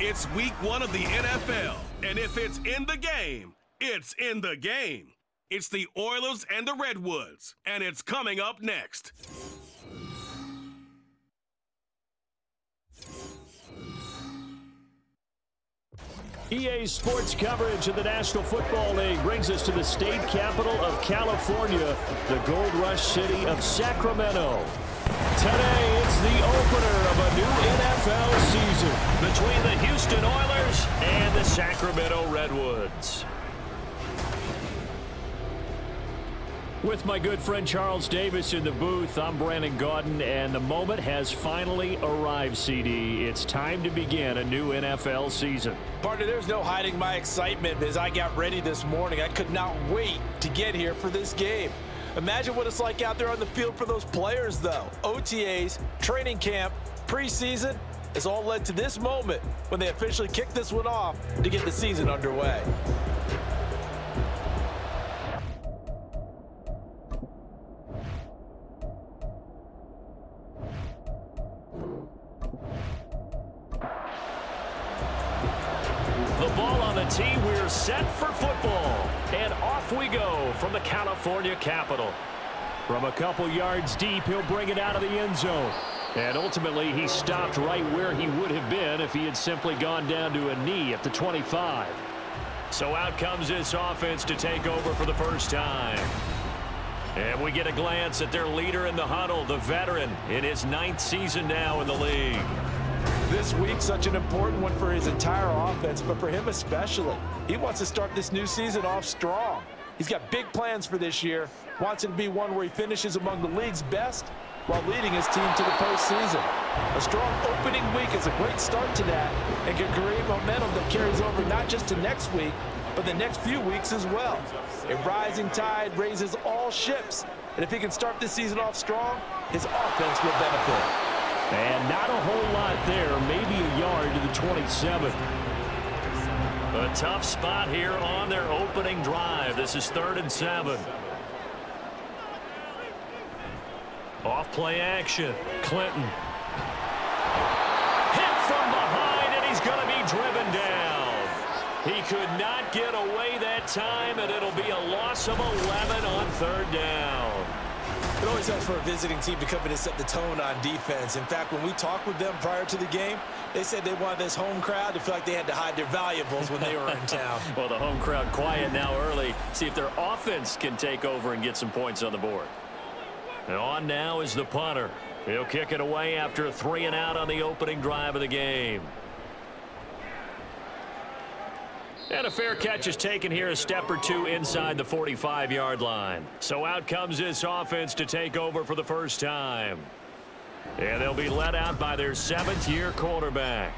It's week 1 of the NFL, and if it's in the game, it's in the game. It's the Oilers and the Redwoods, and it's coming up next. EA Sports coverage of the National Football League brings us to the state capital of California, the gold rush city of Sacramento. Today, it's the opener of a new NFL season between the Houston Oilers and the Sacramento Redwoods. With my good friend Charles Davis in the booth, I'm Brandon Gaudin, and the moment has finally arrived, CD. It's time to begin a new NFL season. Partner, there's no hiding my excitement as I got ready this morning. I could not wait to get here for this game. Imagine what it's like out there on the field for those players, though. OTAs, training camp, preseason, it's all led to this moment when they officially kick this one off to get the season underway. Tee, we're set for football, and off we go from the California capital. From a couple yards deep, he'll bring it out of the end zone, and ultimately he stopped right where he would have been if he had simply gone down to a knee at the 25. So out comes this offense to take over for the first time, and we get a glance at their leader in the huddle, the veteran in his 9th season now in the league. This week, such an important one for his entire offense, but for him especially. He wants to start this new season off strong. He's got big plans for this year, wants it to be one where he finishes among the league's best while leading his team to the postseason. A strong opening week is a great start to that and can create momentum that carries over not just to next week, but the next few weeks as well. A rising tide raises all ships, and if he can start this season off strong, his offense will benefit. And not a whole lot there, maybe a yard to the 27. A tough spot here on their opening drive. This is 3rd and 7. Off play action. Clinton. Hit from behind, and he's going to be driven down. He could not get away that time, and it'll be a loss of 11 on 3rd down. It always helps for a visiting team to come in and set the tone on defense. In fact, when we talked with them prior to the game, they said they wanted this home crowd to feel like they had to hide their valuables when they were in town. Well, the home crowd quiet now early. See if their offense can take over and get some points on the board. And on now is the punter. He'll kick it away after a 3 and out on the opening drive of the game. And a fair catch is taken here a step or two inside the 45-yard line. So out comes this offense to take over for the first time. And they'll be led out by their 7th-year quarterback.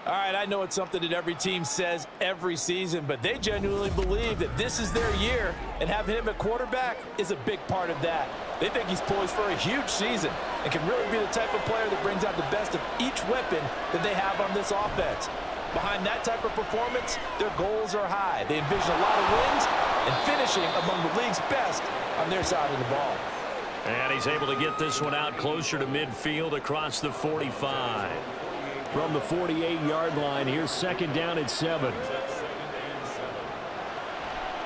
All right, I know it's something that every team says every season, but they genuinely believe that this is their year, and having him at quarterback is a big part of that. They think he's poised for a huge season and can really be the type of player that brings out the best of each weapon that they have on this offense. Behind that type of performance, their goals are high. They envision a lot of wins and finishing among the league's best on their side of the ball. And he's able to get this one out closer to midfield across the 45. From the 48-yard line, here's 2nd down at 7.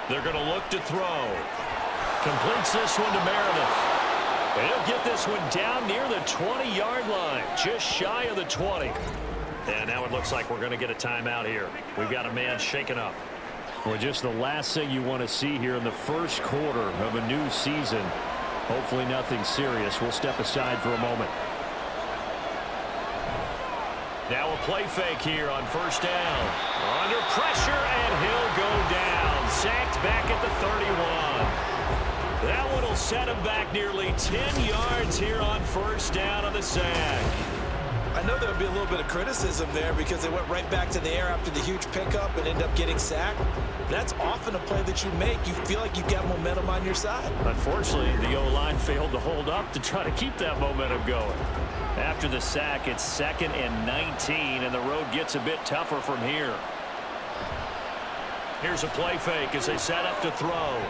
They're going to look to throw. Completes this one to Meredith. And he'll get this one down near the 20-yard line, just shy of the 20. And now it looks like we're going to get a timeout here. We've got a man shaken up. Well, just the last thing you want to see here in the first quarter of a new season. Hopefully nothing serious. We'll step aside for a moment. Now a play fake here on 1st down. Under pressure, and he'll go down. Sacked back at the 31. That one will set him back nearly 10 yards here on 1st down on the sack. I know there'll be a little bit of criticism there because they went right back to the air after the huge pickup and end up getting sacked. That's often a play that you make. You feel like you've got momentum on your side. Unfortunately, the O-line failed to hold up to try to keep that momentum going. After the sack, it's 2nd and 19, and the road gets a bit tougher from here. Here's a play fake as they set up to throw.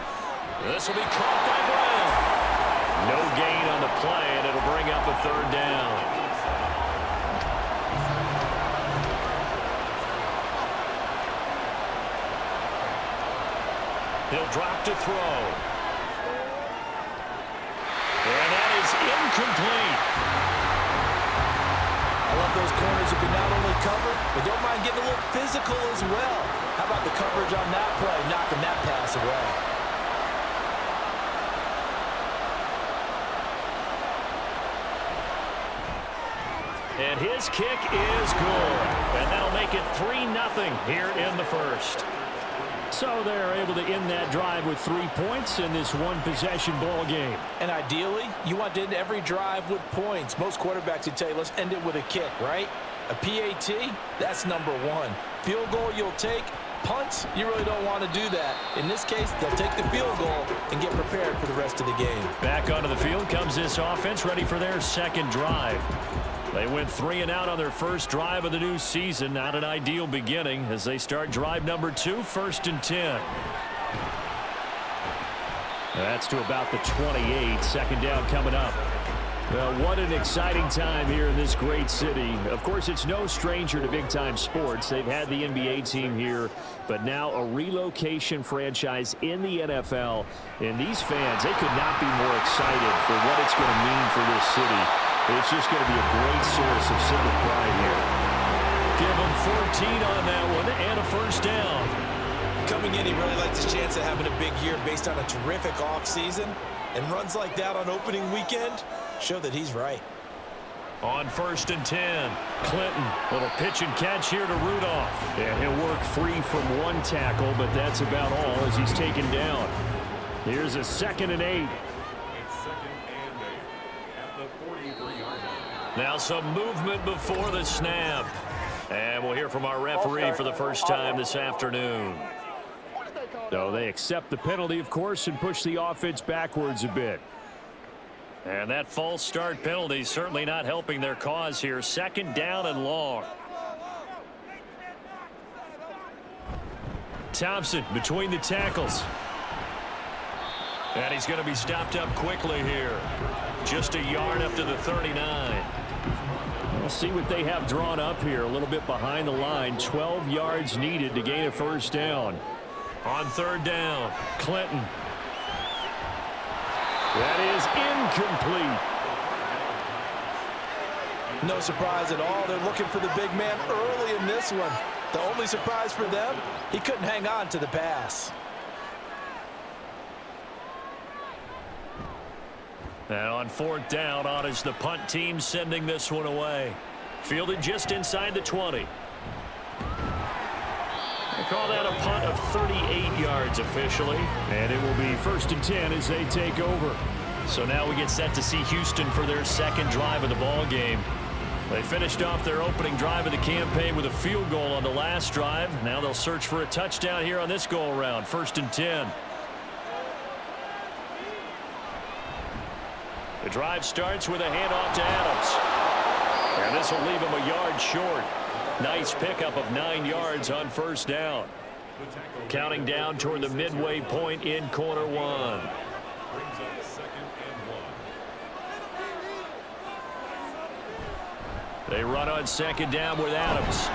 This will be caught by Brown. No gain on the play, and it'll bring up a 3rd down. He'll drop to throw. And that is incomplete. I love those corners who can not only cover, but don't mind getting a little physical as well. How about the coverage on that play, knocking that pass away? And his kick is good. And that'll make it 3-0 here in the first. So they're able to end that drive with 3 points in this one-possession ball game. And ideally, you want to end every drive with points. Most quarterbacks would tell you, let's end it with a kick, right? A PAT, that's number one. Field goal you'll take. Punts, you really don't want to do that. In this case, they'll take the field goal and get prepared for the rest of the game. Back onto the field comes this offense, ready for their second drive. They went 3 and out on their first drive of the new season. Not an ideal beginning as they start drive number 2, 1st and 10. That's to about the 28. Second down coming up. Well, what an exciting time here in this great city. Of course, it's no stranger to big-time sports. They've had the NBA team here, but now a relocation franchise in the NFL. And these fans, they could not be more excited for what it's going to mean for this city. It's just going to be a great source of civic pride here. Give them 14 on that one and a first down. Coming in, he really likes his chance of having a big year based on a terrific offseason. And runs like that on opening weekend show that he's right. On 1st and 10, Clinton, little pitch and catch here to Rudolph. And he'll work free from one tackle, but that's about all as he's taken down. Here's a 2nd and 8. Now some movement before the snap. And we'll hear from our referee for the first time this afternoon. So they accept the penalty, of course, and push the offense backwards a bit. And that false start penalty certainly not helping their cause here. 2nd down and long. Thompson between the tackles. And he's going to be stopped up quickly here. Just a yard up to the 39. We'll see what they have drawn up here. A little bit behind the line. 12 yards needed to gain a first down. On 3rd down, Clinton. That is incomplete. No surprise at all. They're looking for the big man early in this one. The only surprise for them, he couldn't hang on to the pass. And on 4th down, on is the punt team sending this one away. Fielded just inside the 20. They call that a punt of 38 yards officially. And it will be 1st and 10 as they take over. So now we get set to see Houston for their second drive of the ball game. They finished off their opening drive of the campaign with a field goal on the last drive. Now they'll search for a touchdown here on this go-around. 1st and 10. The drive starts with a handoff to Adams. And this will leave him a yard short. Nice pickup of 9 yards on 1st down. Counting down toward the midway point in quarter 1. They run on 2nd down with Adams.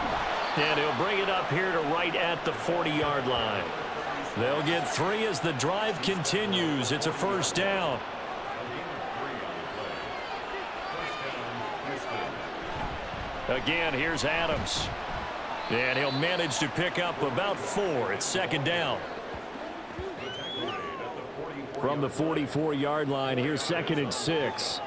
And he'll bring it up here to right at the 40-yard line. They'll get 3 as the drive continues. It's a 1st down. Again, here's Adams. And he'll manage to pick up about 4. It's 2nd down. From the 44-yard line, here's 2nd and 6.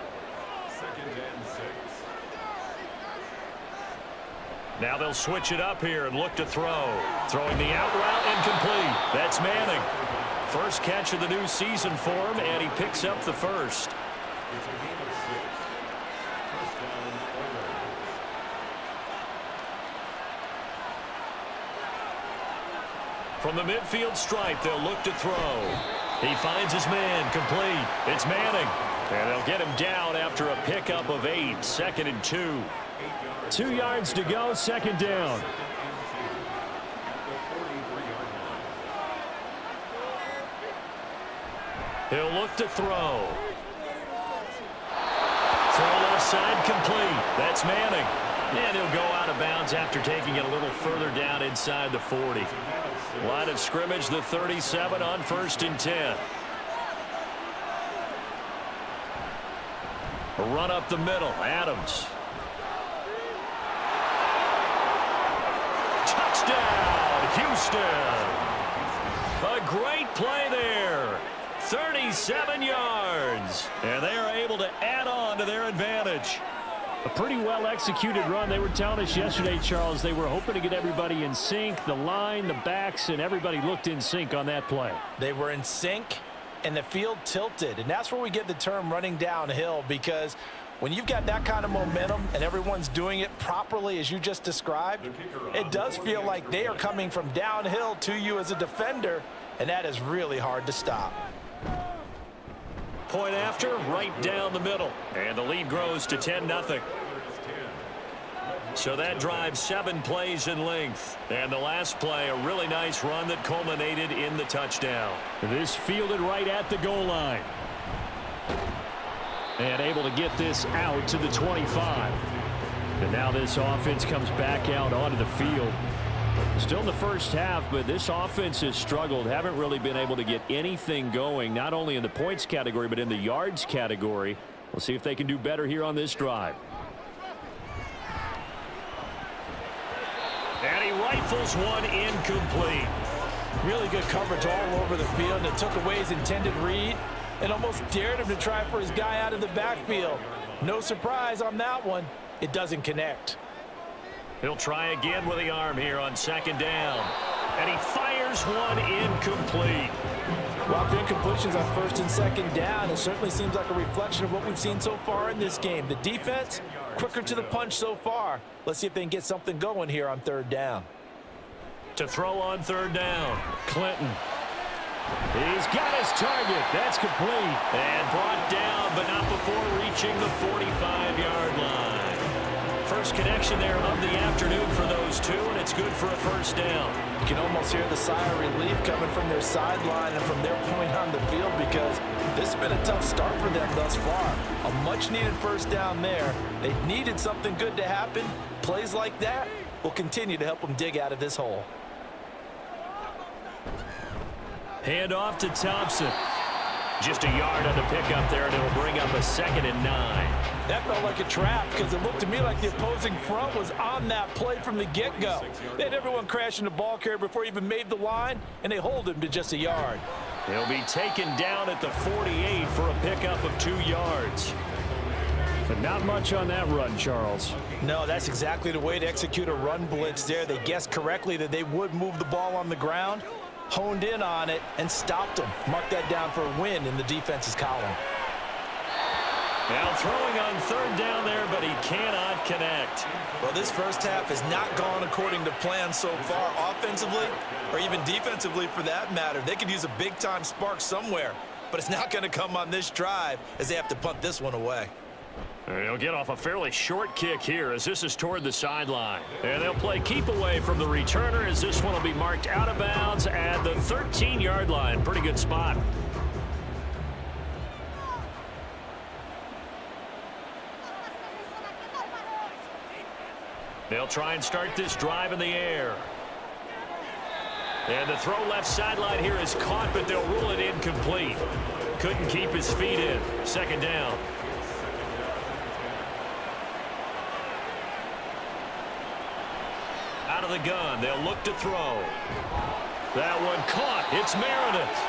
Now they'll switch it up here and look to throw. Throwing the out route incomplete. That's Manning. First catch of the new season for him, and he picks up the first. From the midfield stripe, they'll look to throw. He finds his man, complete. It's Manning. And they'll get him down after a pickup of 8. 2nd and 2. 2 yards to go, 2nd down. He'll look to throw. Throw left side, complete. That's Manning. And he'll go out of bounds after taking it a little further down inside the 40. Line of scrimmage, the 37 on 1st and 10. A run up the middle. Adams. Touchdown, Houston. A great play there. 37 yards. And they are able to add on to their advantage. A pretty well-executed run. They were telling us yesterday, Charles, they were hoping to get everybody in sync. The line, the backs, and everybody looked in sync on that play. They were in sync, and the field tilted. And that's where we get the term running downhill, because when you've got that kind of momentum and everyone's doing it properly as you just described, it does feel like they are coming from downhill to you as a defender, and that is really hard to stop. Point after, right down the middle. And the lead grows to 10-0. So that drives 7 plays in length. And the last play, a really nice run that culminated in the touchdown. This fielded right at the goal line. And able to get this out to the 25. And now this offense comes back out onto the field. Still in the first half, but this offense has struggled. Haven't really been able to get anything going, not only in the points category, but in the yards category. We'll see if they can do better here on this drive. And he rifles one incomplete. Really good coverage all over the field. It took away his intended read and almost dared him to try for his guy out of the backfield. No surprise on that one. It doesn't connect. He'll try again with the arm here on 2nd down. And he fires one incomplete. Well, the incompletions on 1st and 2nd down, it certainly seems like a reflection of what we've seen so far in this game. The defense, quicker to the punch so far. Let's see if they can get something going here on 3rd down. To throw on 3rd down, Clinton. He's got his target. That's complete. And brought down, but not before reaching the 45-yard line. First connection there of the afternoon for those two, and it's good for a 1st down. You can almost hear the sigh of relief coming from their sideline and from their point on the field, because this has been a tough start for them thus far. A much-needed 1st down there. They needed something good to happen. Plays like that will continue to help them dig out of this hole. Hand off to Thompson. Just a yard on the pickup there, and it'll bring up a 2nd and 9. That felt like a trap, because it looked to me like the opposing front was on that play from the get-go. They had everyone crashing the ball carrier before he even made the line, and they hold him to just a yard. He'll be taken down at the 48 for a pickup of 2 yards. But not much on that run, Charles. No, that's exactly the way to execute a run blitz there. They guessed correctly that they would move the ball on the ground, honed in on it, and stopped them. Mark that down for a win in the defense's column. Now throwing on 3rd down there, but he cannot connect. Well, this first half has not gone according to plan so far, offensively or even defensively for that matter. They could use a big-time spark somewhere, but it's not going to come on this drive as they have to punt this one away. And he'll get off a fairly short kick here as this is toward the sideline. And they'll play keep away from the returner as this one will be marked out of bounds at the 13-yard line. Pretty good spot. They'll try and start this drive in the air. And the throw left sideline here is caught, but they'll rule it incomplete. Couldn't keep his feet in. 2nd down. Out of the gun, they'll look to throw. That one caught. It's Meredith.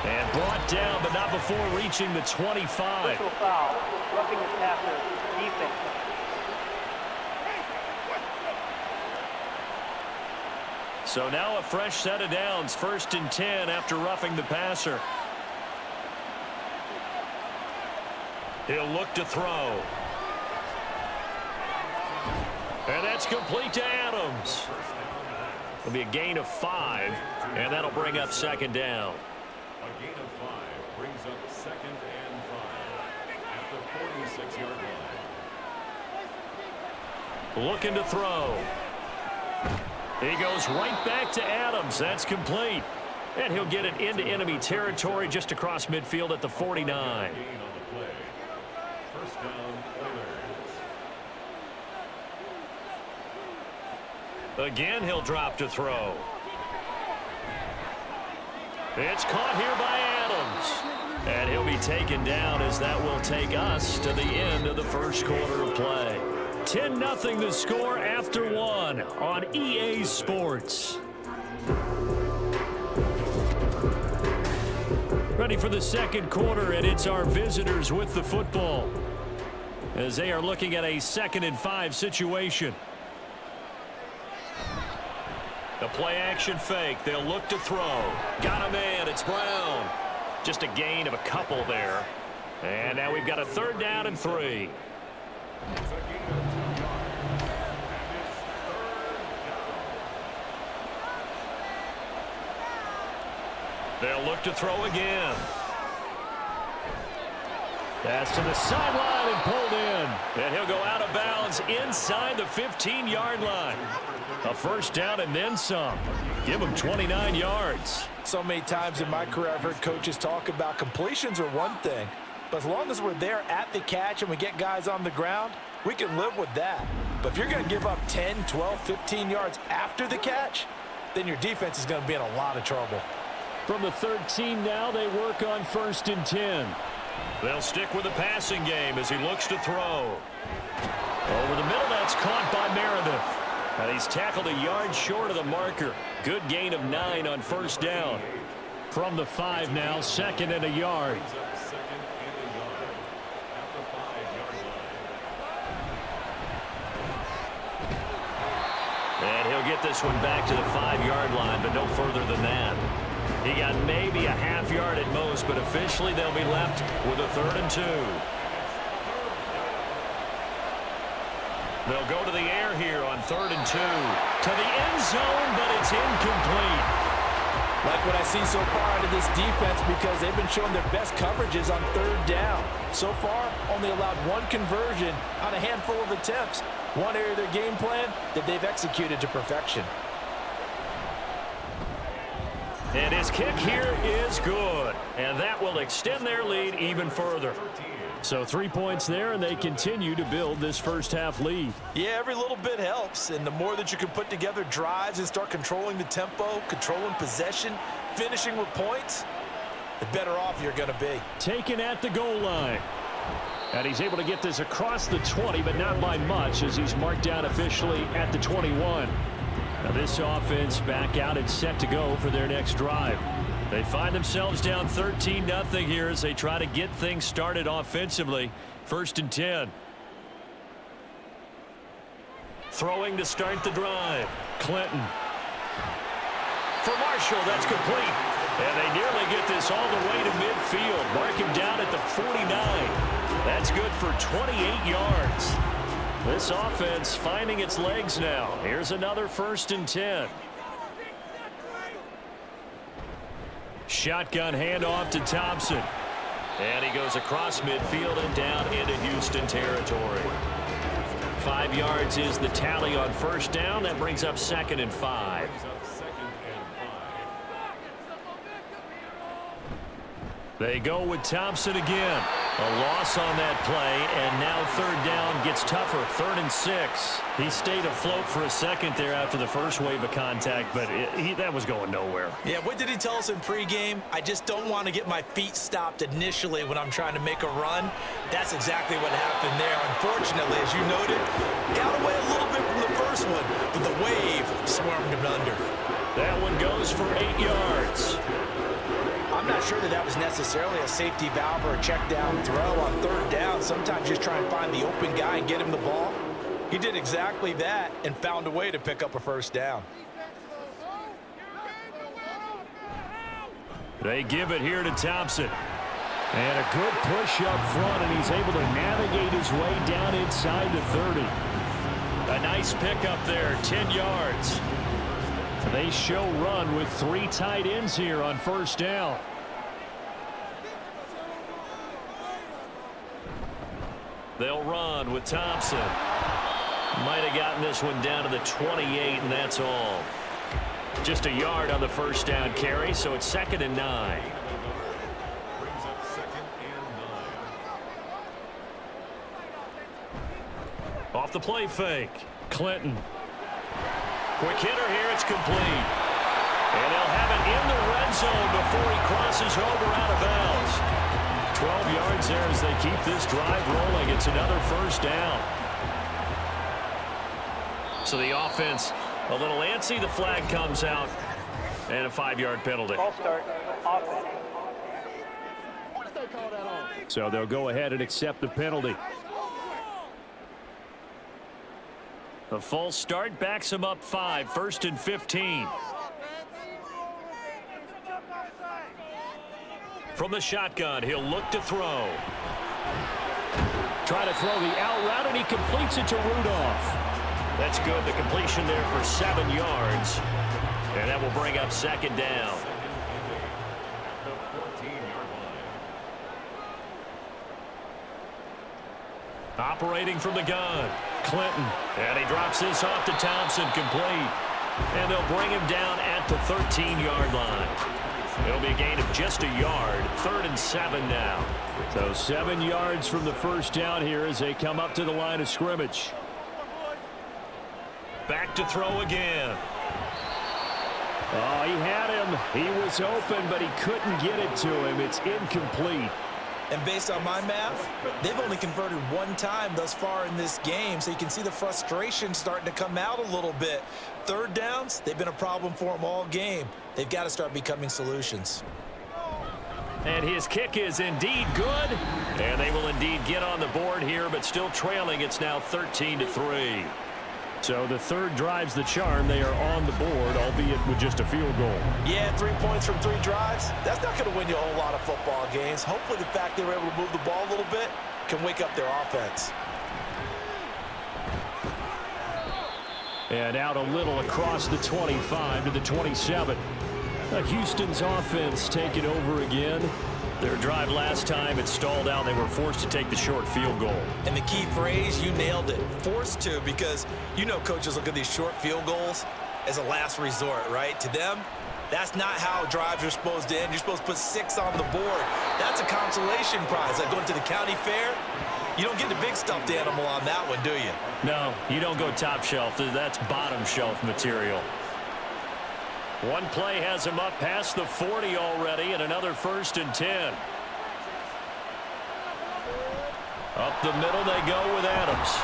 And brought down, but not before reaching the 25. Personal foul, roughing the passer, defense. So now a fresh set of downs, 1st and 10 after roughing the passer. He'll look to throw. And that's complete to Adams. It'll be a gain of 5, and that'll bring up 2nd down. A gain of 5 brings up 2nd and 5 at the 46-yard line. Looking to throw. He goes right back to Adams. That's complete. And he'll get it into enemy territory just across midfield at the 49. First down, Again, he'll drop to throw. It's caught here by Adams. And he'll be taken down as that will take us to the end of the first quarter of play. 10-0 the score after one on EA Sports. Ready for the second quarter, and it's our visitors with the football as they are looking at a 2nd and 5 situation. The play action fake. They'll look to throw. Got a man. It's Brown. Just a gain of a couple there. And now we've got a 3rd down and 3. They'll look to throw again. That's to the sideline and pulled in. And he'll go out of bounds inside the 15-yard line. A 1st down and then some. Give him 29 yards. So many times in my career I've heard coaches talk about completions are one thing, but as long as we're there at the catch and we get guys on the ground, we can live with that. But if you're going to give up 10, 12, 15 yards after the catch, then your defense is going to be in a lot of trouble. From the 13 now, they work on 1st and 10. They'll stick with the passing game as he looks to throw. Over the middle, that's caught by Meredith. And he's tackled a yard short of the marker. Good gain of 9 on 1st down. From the 5 now, 2nd and a yard. And he'll get this one back to the 5-yard line, but no further than that. He got maybe a half yard at most, but officially they'll be left with a 3rd and 2. They'll go to the air here on 3rd and 2. To the end zone, but it's incomplete. Like what I see so far out of this defense, because they've been showing their best coverages on 3rd down. So far, only allowed 1 conversion on a handful of attempts. One area of their game plan that they've executed to perfection. And his kick here is good. And that will extend their lead even further. So 3 points there, and they continue to build this first half lead. Yeah, every little bit helps. And the more that you can put together drives and start controlling the tempo, controlling possession, finishing with points, the better off you're going to be. Taken at the goal line. And he's able to get this across the 20, but not by much, as he's marked down officially at the 21. Now this offense back out and set to go for their next drive. They find themselves down 13-0 here as they try to get things started offensively. 1st and 10. Throwing to start the drive. Clinton. For Marshall, that's complete. And they nearly get this all the way to midfield. Mark him down at the 49. That's good for 28 yards. This offense finding its legs now. Here's another 1st and 10. Shotgun handoff to Thompson. And he goes across midfield and down into Houston territory. 5 yards is the tally on 1st down. That brings up 2nd and 5. They go with Thompson again. A loss on that play, and now 3rd down gets tougher. 3rd and 6. He stayed afloat for a second there after the first wave of contact, but that was going nowhere. Yeah, what did he tell us in pregame? I just don't want to get my feet stopped initially when I'm trying to make a run. That's exactly what happened there. Unfortunately, as you noted, got away a little bit from the first one, but the wave swarmed him under. That one goes for 8 yards. I'm not sure that was necessarily a safety valve or a check down throw on 3rd down. Sometimes just try and find the open guy and get him the ball. He did exactly that and found a way to pick up a 1st down. They give it here to Thompson. And a good push up front, and he's able to navigate his way down inside the 30. A nice pickup there, 10 yards. They show run with 3 tight ends here on 1st down. They'll run with Thompson. Might have gotten this one down to the 28, and that's all. Just a yard on the 1st down carry, so it's 2nd and 9. Brings up 2nd and 9. Off the play fake. Clinton. Quick hitter here. It's complete. And they'll have it in the red zone before he crosses over out of bounds. 12 yards there as they keep this drive rolling. It's another first down. So the offense a little antsy. The flag comes out. And a 5-yard penalty. Ball start, offense. So they'll go ahead and accept the penalty. The false start backs him up 5, 1st and 15. From the shotgun, he'll look to throw. Try to throw the out route, and he completes it to Rudolph. That's good. The completion there for 7 yards. And that will bring up second down. Operating from the gun, Clinton. And he drops this off to Thompson, complete. And they'll bring him down at the 13-yard line. It'll be a gain of just a yard. 3rd and 7 now. So 7 yards from the first down here as they come up to the line of scrimmage. Back to throw again. Oh, he had him. He was open, but he couldn't get it to him. It's incomplete. And based on my math, they've only converted 1 time thus far in this game, so you can see the frustration starting to come out a little bit. 3rd downs, they've been a problem for them all game. They've got to start becoming solutions. And his kick is indeed good. And they will indeed get on the board here, but still trailing. It's now 13-3. So the 3rd drives the charm. They are on the board, albeit with just a field goal. Yeah, 3 points from 3 drives. That's not going to win you a whole lot of football games. Hopefully the fact they were able to move the ball a little bit can wake up their offense. And out a little across the 25 to the 27. Houston's offense taking over again. Their drive last time, it stalled out. They were forced to take the short field goal. And the key phrase, you nailed it. Forced to, because you know coaches look at these short field goals as a last resort, right? To them, that's not how drives are supposed to end. You're supposed to put 6 on the board. That's a consolation prize. Like going to the county fair, you don't get the big stuffed animal on that one, do you? No, you don't go top shelf. That's bottom shelf material. One play has him up past the 40 already, and another 1st and 10. Up the middle they go with Adams.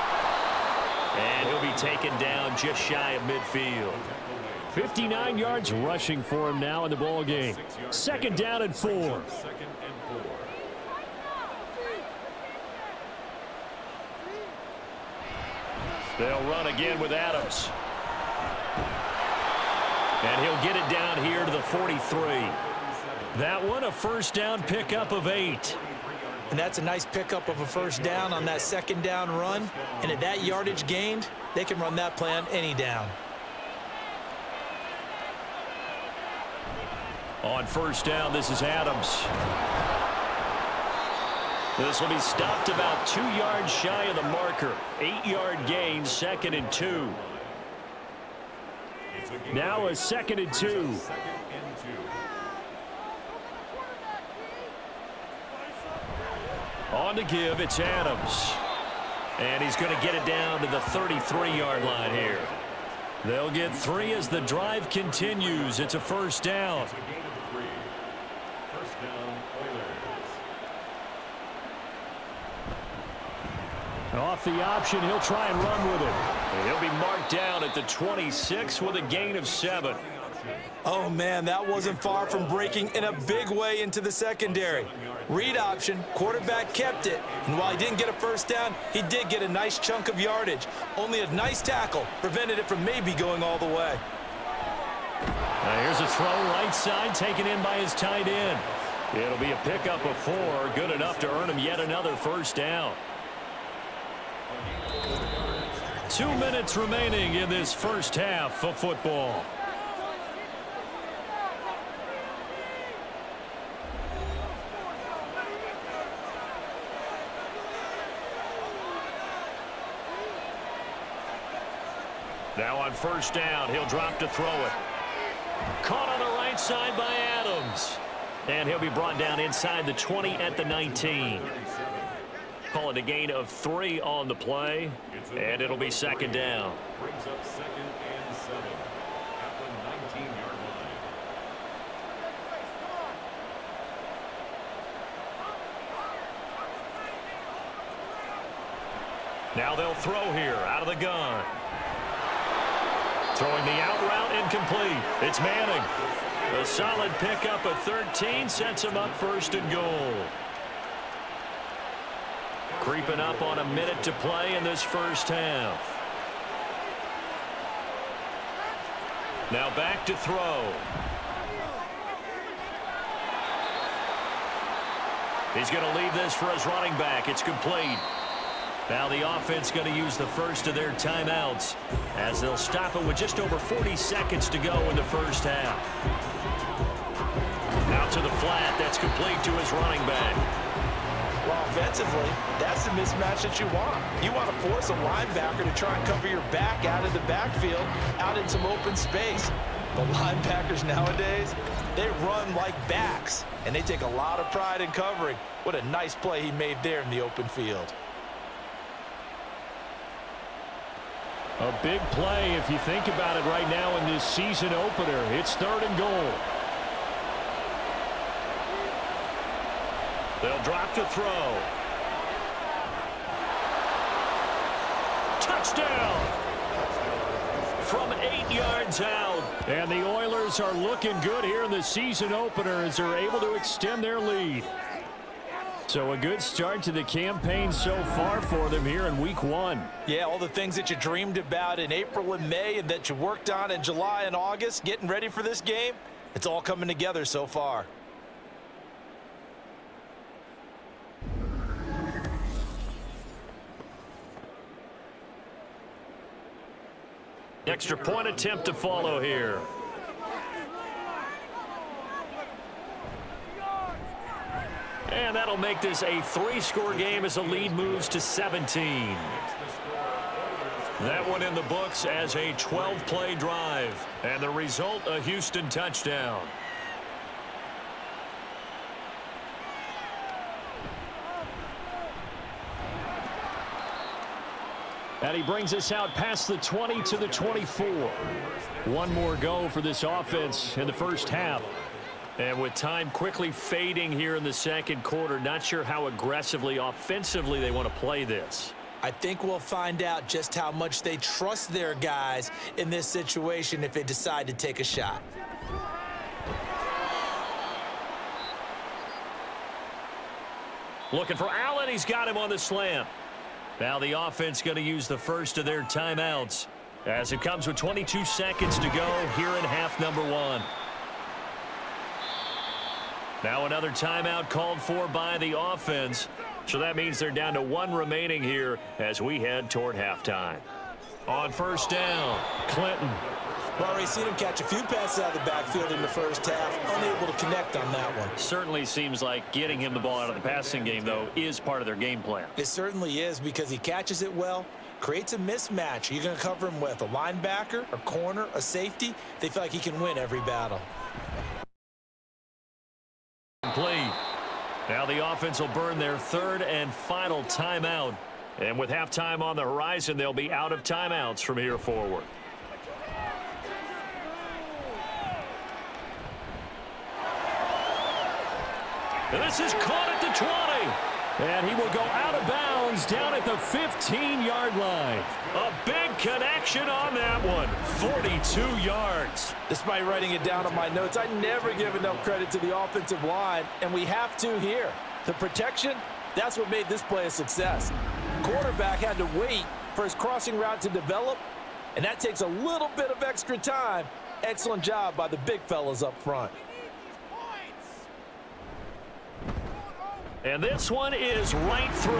And he'll be taken down just shy of midfield. 59 yards rushing for him now in the ball game. 2nd down and 4. They'll run again with Adams. And he'll get it down here to the 43. That one a 1st down pickup of 8. And that's a nice pickup of a 1st down on that 2nd down run. And at that yardage gained, they can run that play on any down. On 1st down, this is Adams. This will be stopped about 2 yards shy of the marker. 8-yard gain, 2nd and 2. Now a 2nd and 2. On to give, it's Adams. And he's going to get it down to the 33-yard line here. They'll get 3 as the drive continues. It's a 1st down. Off the option, he'll try and run with it. And he'll be marked down at the 26 with a gain of 7. Oh, man, that wasn't far from breaking in a big way into the secondary. Read option, quarterback kept it. And while he didn't get a 1st down, he did get a nice chunk of yardage. Only a nice tackle prevented it from maybe going all the way. Here's a throw right side taken in by his tight end. It'll be a pickup of 4, good enough to earn him yet another 1st down. 2 minutes remaining in this first half of football. Now on 1st down, he'll drop to throw it. Caught on the right side by Adams. And he'll be brought down inside the 20 at the 19. Call it a gain of 3 on the play, and it'll be 2nd down. Brings up 2nd and 7 at the 19-yard line. Now they'll throw here out of the gun. Throwing the out route incomplete. It's Manning. A solid pickup of 13 sets him up first and goal. Creeping up on a minute to play in this first half. Now back to throw. He's going to leave this for his running back. It's complete. Now the offense going to use the first of their timeouts as they'll stop it with just over 40 seconds to go in the first half. Out to the flat. That's complete to his running back. Well, offensively, that's the mismatch that you want. You want to force a linebacker to try and cover your back out of the backfield, out in some open space. The linebackers nowadays, they run like backs, and they take a lot of pride in covering. What a nice play he made there in the open field. A big play if you think about it right now in this season opener. It's 3rd and goal. They'll drop to throw. Touchdown! From 8 yards out. And the Oilers are looking good here in the season opener as they're able to extend their lead. So a good start to the campaign so far for them here in week 1. Yeah, all the things that you dreamed about in April and May and that you worked on in July and August, getting ready for this game, it's all coming together so far. Extra point attempt to follow here. And that'll make this a 3-score game as the lead moves to 17. That one in the books as a 12-play drive. And the result, a Houston touchdown. And he brings us out past the 20 to the 24. One more go for this offense in the first half. And with time quickly fading here in the second quarter, not sure how aggressively, offensively they want to play this. I think we'll find out just how much they trust their guys in this situation if they decide to take a shot. Looking for Allen. He's got him on the slant. Now the offense going to use the first of their timeouts as it comes with 22 seconds to go here in half number 1. Now another timeout called for by the offense. So that means they're down to 1 remaining here as we head toward halftime. On first down, Clinton. Well, already seen him catch a few passes out of the backfield in the first half, unable to connect on that one. Certainly seems like getting him the ball out of the passing game, though, is part of their game plan. It certainly is because he catches it well, creates a mismatch. You're going to cover him with a linebacker, a corner, a safety. They feel like he can win every battle. Complete. Now the offense will burn their 3rd and final timeout. And with halftime on the horizon, they'll be out of timeouts from here forward. And this is caught at the 20. And he will go out of bounds down at the 15-yard line. A big connection on that one. 42 yards. Despite writing it down on my notes, I never give enough credit to the offensive line, and we have to here. The protection, that's what made this play a success. Quarterback had to wait for his crossing route to develop, and that takes a little bit of extra time. Excellent job by the big fellas up front. And this one is right through,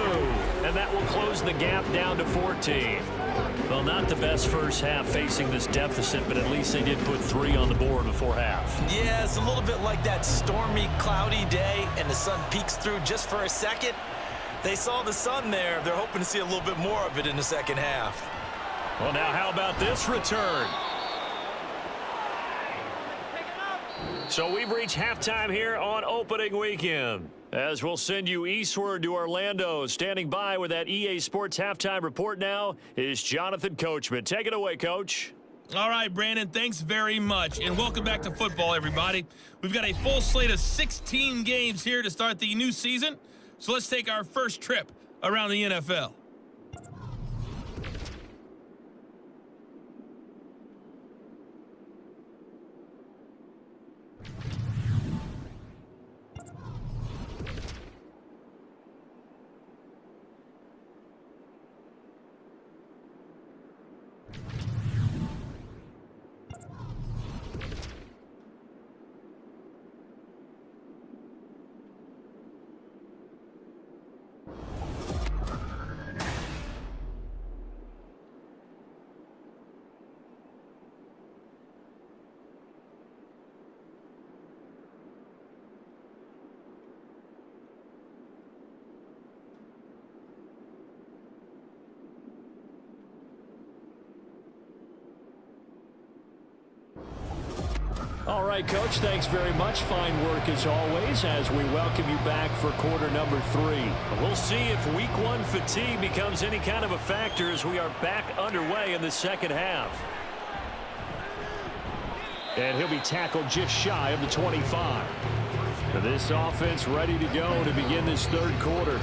and that will close the gap down to 14. Well, not the best first half facing this deficit, but at least they did put 3 on the board before half. Yeah, it's a little bit like that stormy, cloudy day, and the sun peeks through just for a second. They saw the sun there. They're hoping to see a little bit more of it in the second half. Well, now how about this return? So we've reached halftime here on opening weekend. As we'll send you eastward to Orlando. Standing by with that EA Sports halftime report now is Jonathan Coachman. Take it away, Coach. All right, Brandon, thanks very much. And welcome back to football, everybody. We've got a full slate of 16 games here to start the new season. So let's take our first trip around the NFL. All right, Coach, thanks very much. Fine work as always as we welcome you back for quarter number 3. We'll see if week 1 fatigue becomes any kind of a factor as we are back underway in the second half. And he'll be tackled just shy of the 25. This offense ready to go to begin this third quarter.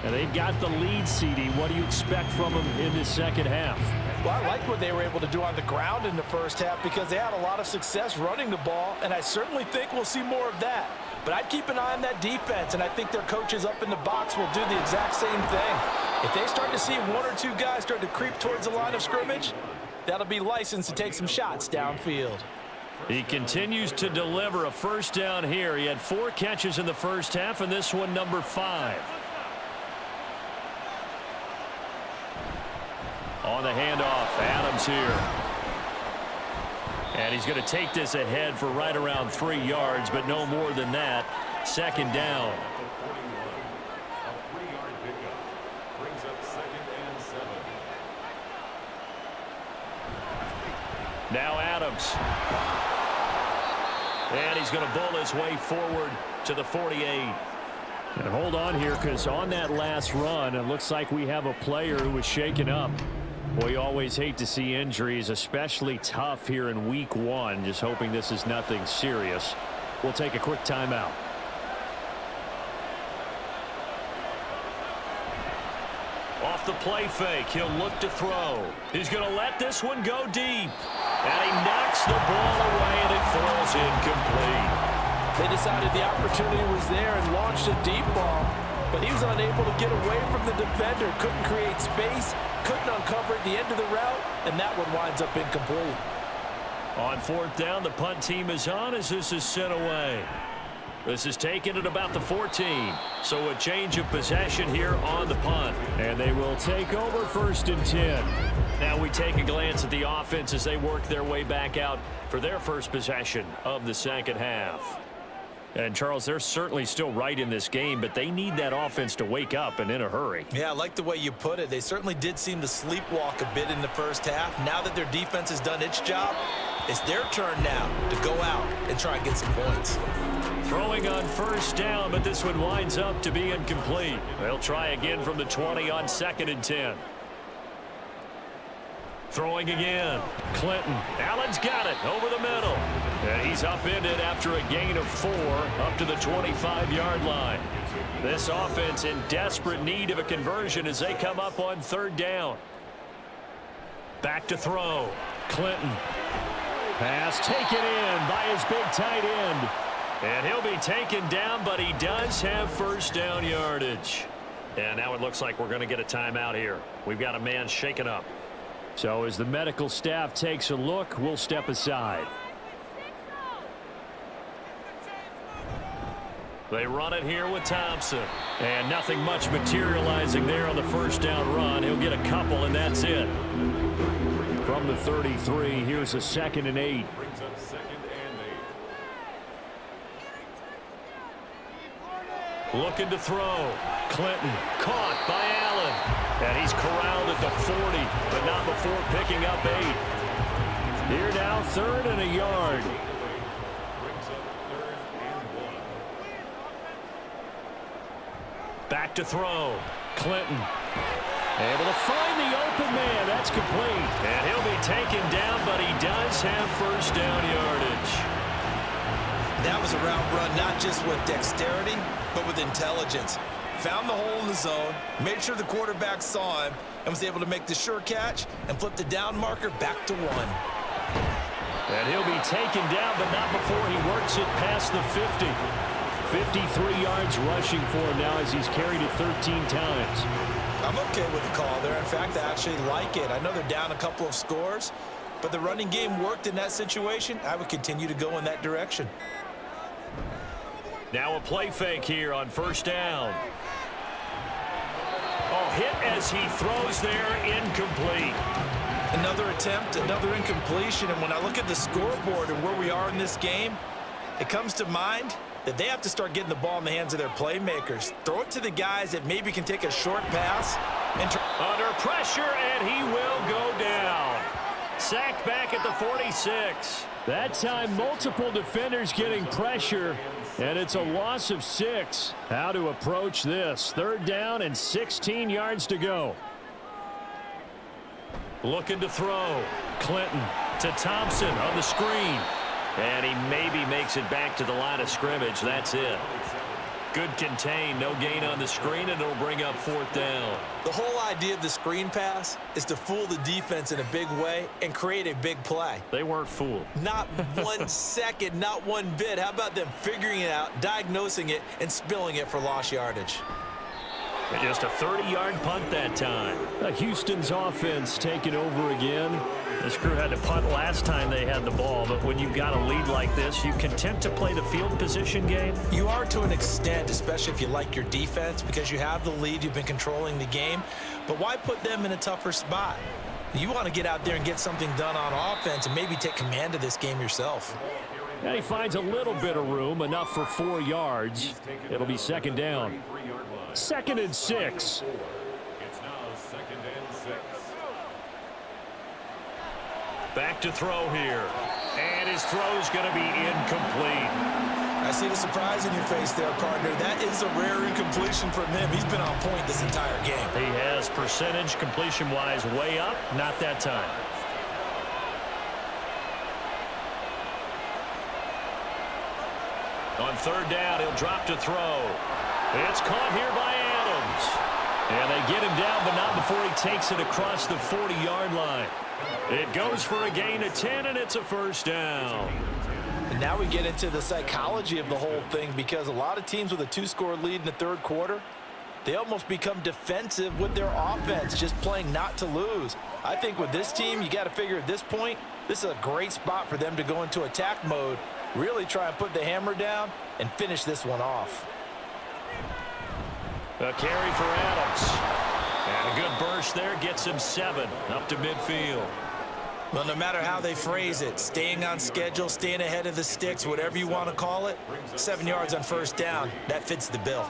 And they've got the lead, CD. What do you expect from them in this second half? Well, I like what they were able to do on the ground in the first half because they had a lot of success running the ball, and I certainly think we'll see more of that. But I'd keep an eye on that defense, and I think their coaches up in the box will do the exact same thing. If they start to see 1 or 2 guys start to creep towards the line of scrimmage, that'll be licensed to take some shots downfield. He continues to deliver a first down here. He had 4 catches in the first half, and this one number 5. On the handoff, Adams here. And he's going to take this ahead for right around 3 yards, but no more than that. Second down. A 3-yard pickup brings up 2nd and 7. Now Adams. And he's going to bowl his way forward to the 48. And hold on here, because on that last run, it looks like we have a player who was shaken up. Well, you always hate to see injuries, especially tough here in week 1. Just hoping this is nothing serious. We'll take a quick timeout. Off the play fake, he'll look to throw. He's going to let this one go deep. And he knocks the ball away, and it falls incomplete. They decided the opportunity was there and launched a deep ball, but he was unable to get away from the defender, couldn't create space, couldn't uncover at the end of the route, and that one winds up incomplete. On 4th down, the punt team is on as this is sent away. This is taken at about the 14. So a change of possession here on the punt. And they will take over 1st and 10. Now we take a glance at the offense as they work their way back out for their first possession of the second half. And, Charles, they're certainly still right in this game, but they need that offense to wake up and in a hurry. Yeah, I like the way you put it. They certainly did seem to sleepwalk a bit in the first half. Now that their defense has done its job, it's their turn now to go out and try and get some points. Throwing on 1st down, but this one winds up to be incomplete. They'll try again from the 20 on 2nd and 10. Throwing again. Clinton. Allen's got it over the middle. And he's upended after a gain of 4 up to the 25-yard line. This offense in desperate need of a conversion as they come up on 3rd down. Back to throw. Clinton. Pass taken in by his big tight end. And he'll be taken down, but he does have 1st down yardage. And now it looks like we're going to get a timeout here. We've got a man shaken up. So as the medical staff takes a look, we'll step aside. They run it here with Thompson. And nothing much materializing there on the 1st down run. He'll get a couple, and that's it. From the 33, here's a 2nd and 8. Brings up 2nd and 8. Looking to throw. Clinton caught by Allen. And he's corralled at the 40, but not before picking up 8. Here now, 3rd and a yard. Brings up 3rd and 1. Back to throw. Clinton. Able to find the open man. That's complete. And he'll be taken down, but he does have 1st down yardage. That was a route run not just with dexterity, but with intelligence. Found the hole in the zone, made sure the quarterback saw him, and was able to make the sure catch and flip the down marker back to 1. And he'll be taken down, but not before he works it past the 50. 53 yards rushing for him now as he's carried it 13 times. I'm okay with the call there. In fact, I actually like it. I know they're down a couple of scores, but the running game worked in that situation. I would continue to go in that direction. Now a play fake here on 1st down. Oh, hit as he throws there, incomplete. Another attempt, another incompletion, and when I look at the scoreboard and where we are in this game, it comes to mind that they have to start getting the ball in the hands of their playmakers. Throw it to the guys that maybe can take a short pass. Under pressure, and he will go down. sacked back at the 46. That time, multiple defenders getting pressure, and it's a loss of 6. How to approach this? 3rd down and 16 yards to go. Looking to throw. Clinton to Thompson on the screen. And he maybe makes it back to the line of scrimmage. That's it. Good contain. No gain on the screen, and it'll bring up 4th down. The whole idea of the screen pass is to fool the defense in a big way and create a big play. They weren't fooled. Not 1 second, not one bit. How about them figuring it out, diagnosing it, and spilling it for lost yardage? And just a 30-yard punt that time. Houston's offense taking over again. This crew had to punt last time they had the ball, but when you've got a lead like this, you content to play the field position game? You are to an extent, especially if you like your defense, because you have the lead, you've been controlling the game. But why put them in a tougher spot? You want to get out there and get something done on offense and maybe take command of this game yourself. And he finds a little bit of room, enough for 4 yards. It'll be 2nd down. 2nd and 6. It's now 2nd and 6. Back to throw here. And his throw's going to be incomplete. I see the surprise in your face there, partner. That is a rare incompletion from him. He's been on point this entire game. He has percentage completion-wise way up. Not that time. On 3rd down, he'll drop to throw. It's caught here by Adams. And they get him down, but not before he takes it across the 40-yard line. It goes for a gain of 10, and it's a 1st down. And now we get into the psychology of the whole thing, because a lot of teams with a 2-score lead in the 3rd quarter, they almost become defensive with their offense, just playing not to lose. I think with this team, you got to figure at this point, this is a great spot for them to go into attack mode, really try and put the hammer down and finish this one off. A carry for Adams. And a good burst there gets him 7 up to midfield. Well, no matter how they phrase it, staying on schedule, staying ahead of the sticks, whatever you want to call it, 7 yards on 1st down, that fits the bill.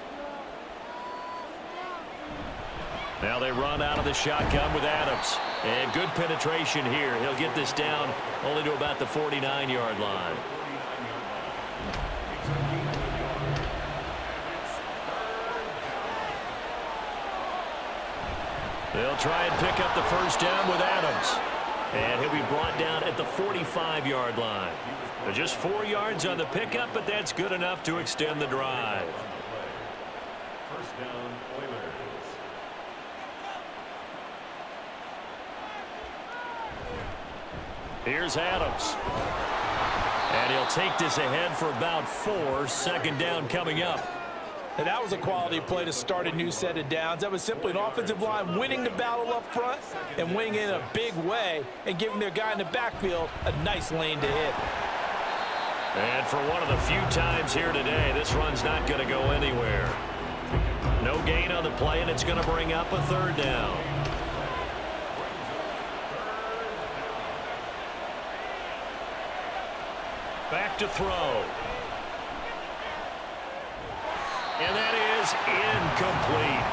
Now they run out of the shotgun with Adams. And good penetration here. He'll get this down only to about the 49-yard line. They'll try and pick up the 1st down with Adams. And he'll be brought down at the 45-yard line. Just 4 yards on the pickup, but that's good enough to extend the drive. 1st down, Oilers. Here's Adams. And he'll take this ahead for about 4. 2nd down coming up. And that was a quality play to start a new set of downs. That was simply an offensive line winning the battle up front and winning in a big way and giving their guy in the backfield a nice lane to hit. And for one of the few times here today, this run's not going to go anywhere. No gain on the play, and it's going to bring up a 3rd down. Back to throw. And that is incomplete.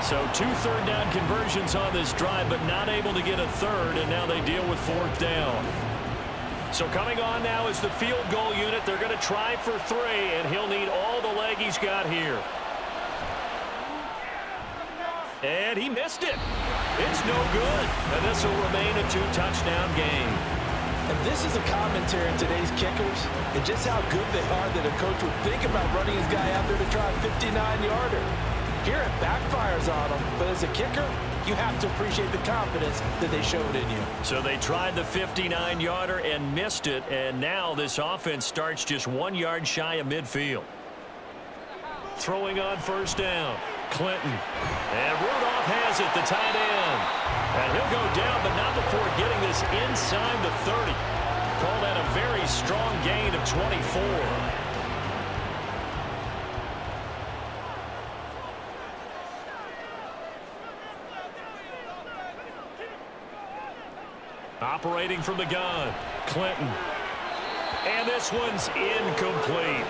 So 2 3rd down conversions on this drive, but not able to get a 3rd, and now they deal with 4th down. So coming on now is the field goal unit. They're going to try for 3, and he'll need all the leg he's got here. And he missed it. It's no good. And this will remain a 2-touchdown game. And this is a commentary on today's kickers and just how good they are that a coach would think about running his guy out there to try a 59-yarder. Here it backfires on him, but as a kicker, you have to appreciate the confidence that they showed in you. So they tried the 59-yarder and missed it, and now this offense starts just 1 yard shy of midfield. Throwing on 1st down. Clinton. And Rudolph has it, the tight end. And he'll go down, but not before getting this inside the 30. Call that a very strong gain of 24. Operating from the gun. Clinton. And this one's incomplete.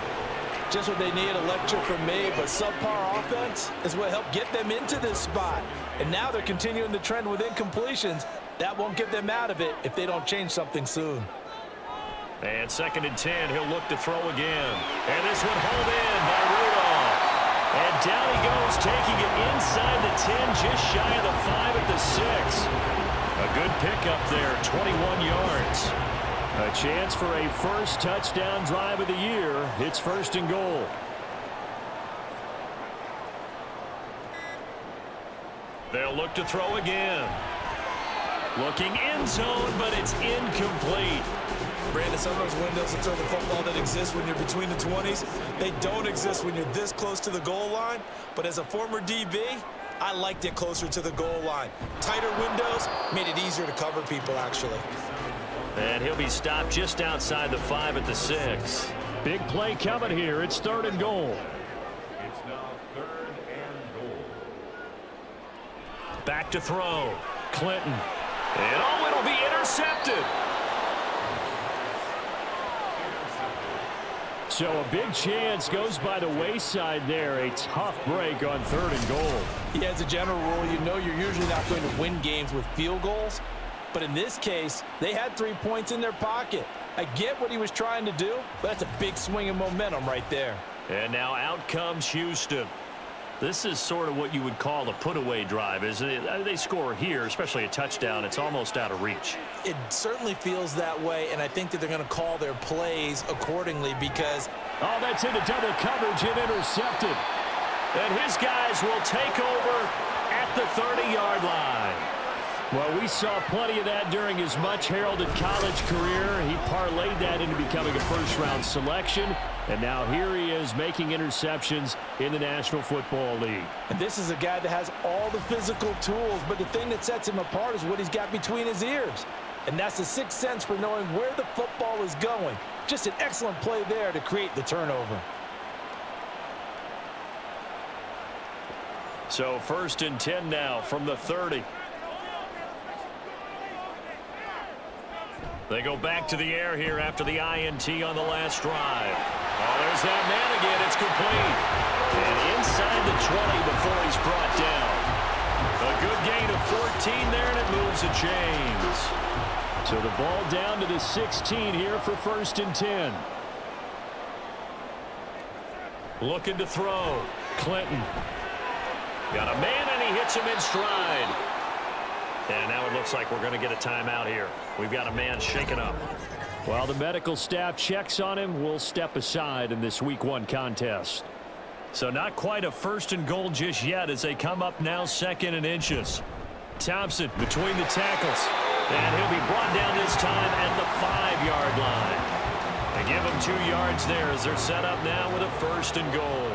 just what they need, a lecture from me, but subpar offense is what helped get them into this spot. And now they're continuing the trend with incompletions. That won't get them out of it if they don't change something soon. And 2nd and 10, he'll look to throw again. And this one hauled in by Rudolph. And down he goes, taking it inside the 10, just shy of the 5 at the 6. A good pickup there, 21 yards. A chance for a first touchdown drive of the year. It's 1st and goal. They'll look to throw again. Looking end zone, but it's incomplete. Brandon, some of those windows into the football that exist when you're between the 20s, they don't exist when you're this close to the goal line. But as a former DB, I liked it closer to the goal line. Tighter windows made it easier to cover people, actually. And he'll be stopped just outside the 5 at the 6. Big play coming here. It's 3rd and goal. It's now 3rd and goal. Back to throw. Clinton. And oh, it'll be intercepted. So a big chance goes by the wayside there. A tough break on 3rd and goal. Yeah, as a general rule, you know you're usually not going to win games with field goals. But in this case, they had 3 points in their pocket. I get what he was trying to do, but that's a big swing of momentum right there. And now out comes Houston. This is sort of what you would call a put-away drive, isn't it? They score here, especially a touchdown. It's almost out of reach. It certainly feels that way, and I think that they're going to call their plays accordingly because... Oh, that's into double coverage and intercepted. And his guys will take over at the 30-yard line. Well, we saw plenty of that during his much-heralded college career. He parlayed that into becoming a first-round selection. And now here he is making interceptions in the National Football League. And this is a guy that has all the physical tools, but the thing that sets him apart is what he's got between his ears. And that's the sixth sense for knowing where the football is going. Just an excellent play there to create the turnover. So 1st and 10 now from the 30. They go back to the air here after the INT on the last drive. Oh, there's that man again. It's complete. And inside the 20 before he's brought down. A good gain of 14 there, and it moves the chains. So the ball down to the 16 here for 1st and 10. Looking to throw. Clinton. Got a man, and he hits him in stride. And now it looks like we're going to get a timeout here. We've got a man shaken up. While the medical staff checks on him, we'll step aside in this Week 1 contest. So not quite a 1st and goal just yet as they come up now 2nd and inches. Thompson between the tackles. And he'll be brought down this time at the 5-yard line. They give him 2 yards there as they're set up now with a 1st and goal.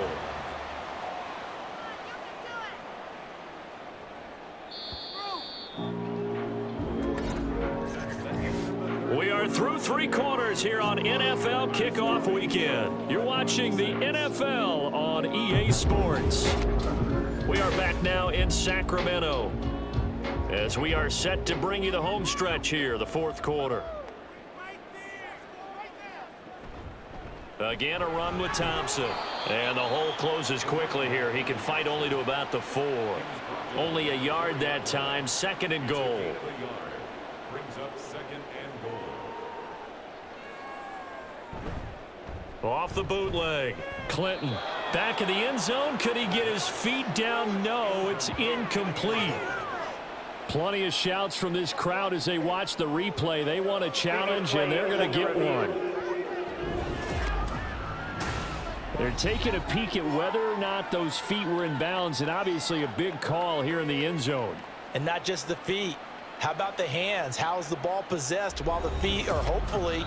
We are through 3 quarters here on NFL Kickoff Weekend. You're watching the NFL on EA Sports. We are back now in Sacramento as we are set to bring you the home stretch here, the 4th quarter. Again, a run with Thompson. And the hole closes quickly here. He can fight only to about the 4. Only a yard that time, 2nd and goal. Brings up 2nd and goal. Off the bootleg. Clinton back in the end zone. Could he get his feet down? No, it's incomplete. Plenty of shouts from this crowd as they watch the replay. They want a challenge, and they're going to get one. They're taking a peek at whether or not those feet were in bounds, and obviously a big call here in the end zone. And not just the feet. How about the hands? How's the ball possessed while the feet are hopefully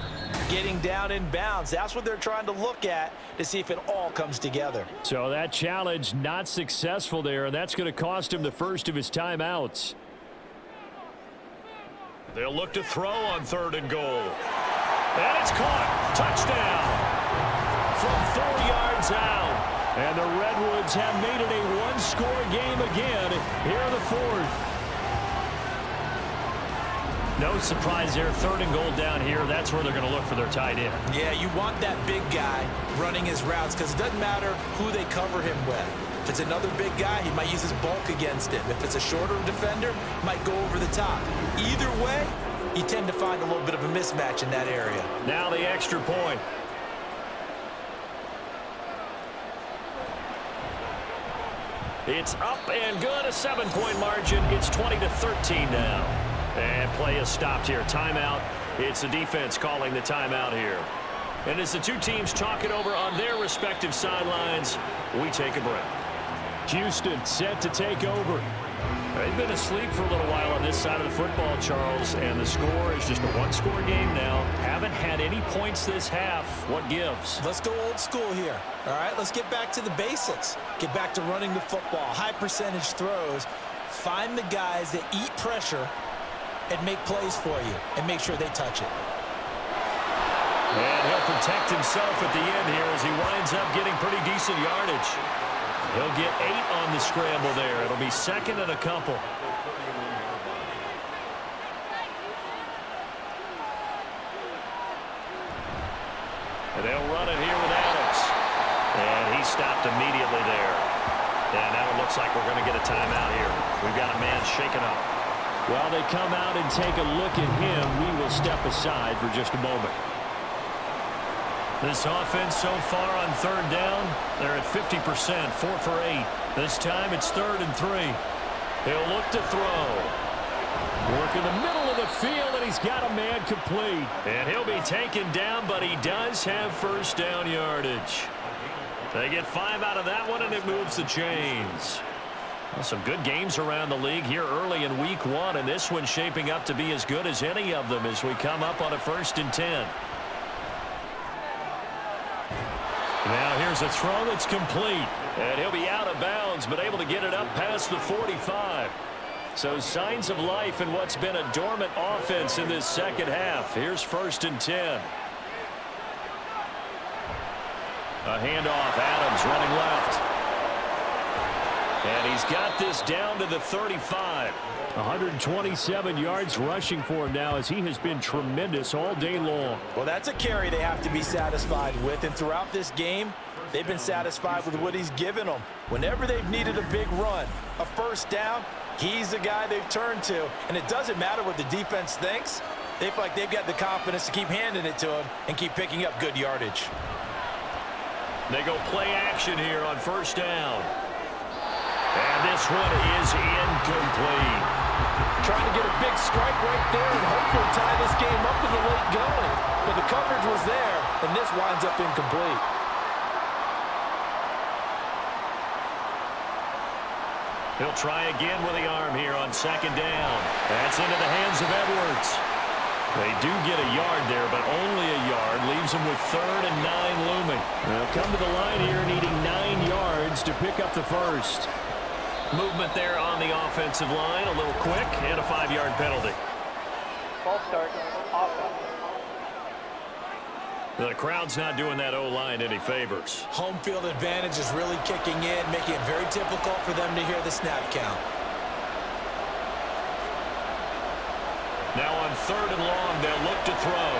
getting down in bounds? That's what they're trying to look at to see if it all comes together. So that challenge not successful there, and that's going to cost him the first of his timeouts. They'll look to throw on 3rd and goal. And it's caught. Touchdown. From 4 yards out. And the Redwoods have made it a one-score game again here in the 4th. No surprise there. 3rd and goal down here. That's where they're going to look for their tight end. Yeah, you want that big guy running his routes because it doesn't matter who they cover him with. If it's another big guy, he might use his bulk against him. If it's a shorter defender, might go over the top. Either way, you tend to find a little bit of a mismatch in that area. Now the extra point. It's up and good, a 7-point margin. It's 20-13 now. And play is stopped here. Timeout. It's the defense calling the timeout here. And as the two teams talk it over on their respective sidelines, we take a break. Houston set to take over. They've been asleep for a little while on this side of the football, Charles, and the score is just a one-score game now. Haven't had any points this half. What gives? Let's go old school here. All right, let's get back to the basics. Get back to running the football, high percentage throws. Find the guys that eat pressure and make plays for you and make sure they touch it. And he'll protect himself at the end here as he winds up getting pretty decent yardage. He'll get 8 on the scramble there. It'll be 2nd and a couple. And they'll run it here with Adams. And he stopped immediately there. And now it looks like we're going to get a timeout here. We've got a man shaken up. While they come out and take a look at him, we will step aside for just a moment. This offense so far on 3rd down, they're at 50%, 4 for 8. This time it's 3rd and 3. He'll look to throw. Work in the middle of the field, and he's got a man complete. And he'll be taken down, but he does have 1st down yardage. They get 5 out of that one, and it moves the chains. Well, some good games around the league here early in week 1, and this one's shaping up to be as good as any of them as we come up on a 1st and 10. Now here's a throw that's complete. And he'll be out of bounds, but able to get it up past the 45. So signs of life in what's been a dormant offense in this second half. Here's 1st and 10. A handoff. Adams running left. And he's got this down to the 35. 127 yards rushing for him now as he has been tremendous all day long. Well, that's a carry they have to be satisfied with. And throughout this game, they've been satisfied with what he's given them. Whenever they've needed a big run, a 1st down, he's the guy they've turned to. And it doesn't matter what the defense thinks. They feel like they've got the confidence to keep handing it to him and keep picking up good yardage. They go play action here on 1st down. And this one is incomplete. Trying to get a big strike right there and hopefully tie this game up in the late going. But the coverage was there, and this winds up incomplete. He'll try again with the arm here on 2nd down. That's into the hands of Edwards. They do get a yard there, but only a yard. Leaves them with 3rd and 9 looming. They'll come to the line here needing 9 yards to pick up the 1st. Movement there on the offensive line, a little quick, and a 5-yard penalty. False start, offense. The crowd's not doing that O-line any favors. Home field advantage is really kicking in, making it very difficult for them to hear the snap count. Now on 3rd and long, they'll look to throw.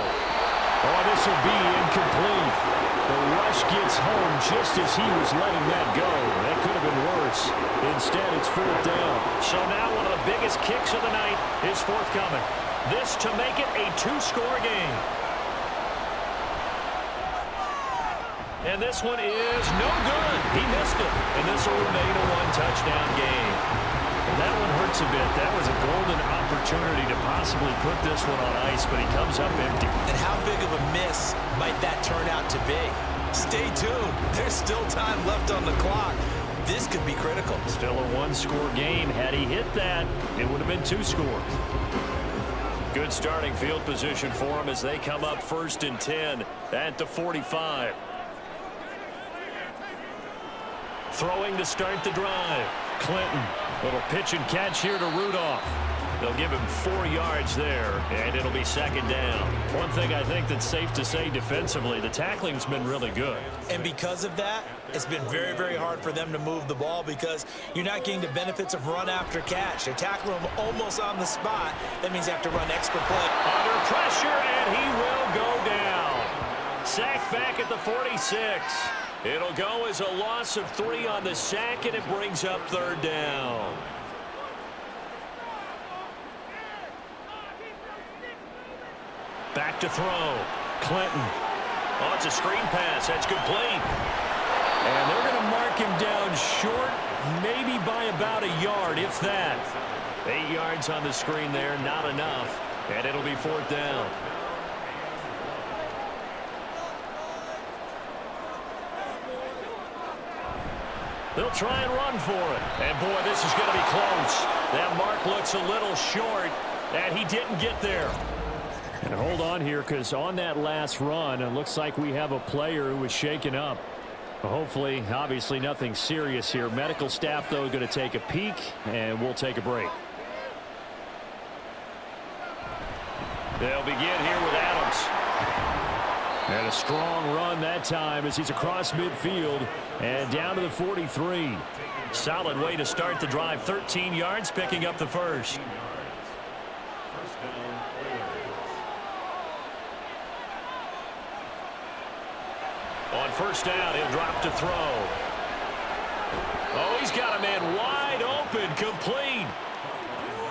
Oh, this will be incomplete. The rush gets home just as he was letting that go. That could have been worse. Instead, it's 4th down. So now one of the biggest kicks of the night is forthcoming. This to make it a 2-score game. And this one is no good. He missed it. And this will remain a 1-touchdown game. That one hurts a bit. That was a golden opportunity to possibly put this one on ice, but he comes up empty. And how big of a miss might that turn out to be? Stay tuned. There's still time left on the clock. This could be critical. Still a 1-score game. Had he hit that, it would have been 2 scores. Good starting field position for him as they come up 1st and 10 at the 45. Throwing to start the drive. Clinton. Little pitch and catch here to Rudolph. They'll give him 4 yards there, and it'll be second down. One thing I think that's safe to say defensively, the tackling's been really good. And because of that, it's been very, very hard for them to move the ball because you're not getting the benefits of run after catch. They're tackling him almost on the spot. That means you have to run extra play. Under pressure, and he will go down. Sacked back at the 46. It'll go as a loss of 3 on the sack, and it brings up third down. Back to throw. Clinton. Oh, it's a screen pass. That's complete. And they're going to mark him down short, maybe by about a yard, if that. 8 yards on the screen there, not enough. And it'll be fourth down. They'll try and run for it. And, boy, this is going to be close. That mark looks a little short, and he didn't get there. And hold on here, because on that last run, it looks like we have a player who was shaken up. Hopefully, obviously, nothing serious here. Medical staff, though, going to take a peek, and we'll take a break. They'll begin here with Adams. And a strong run that time as he's across midfield and down to the 43. Solid way to start the drive. 13 yards, picking up the first. On first down, he'll drop to throw. Oh, he's got a man wide open, complete.